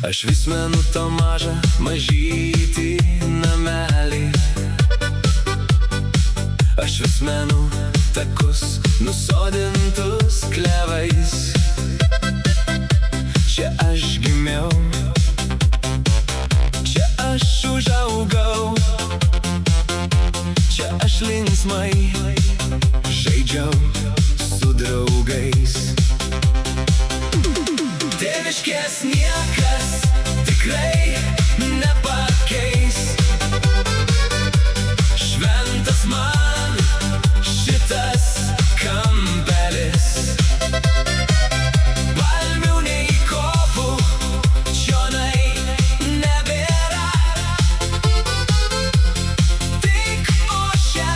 Aš vis menu tą mažą, mažytį namelį. Aš vis menu takus, nusodintus klevais. Čia aš gimiau, čia aš užaugau, čia aš linksmai žaidžiau su draugais. Tėviškės niekas tikrai nepakeis. Šventas man šitas kampelis. Palmių nei kopų čionai nebėra. Tik ošia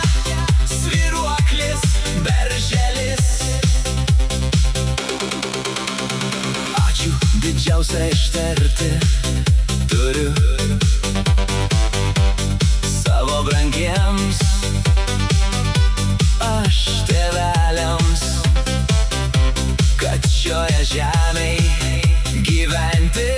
svyruoklis berželis. Ačiū didžiausia ištarti turiu savo brangiems aš tėveliams, kad šioje žemėj gyventi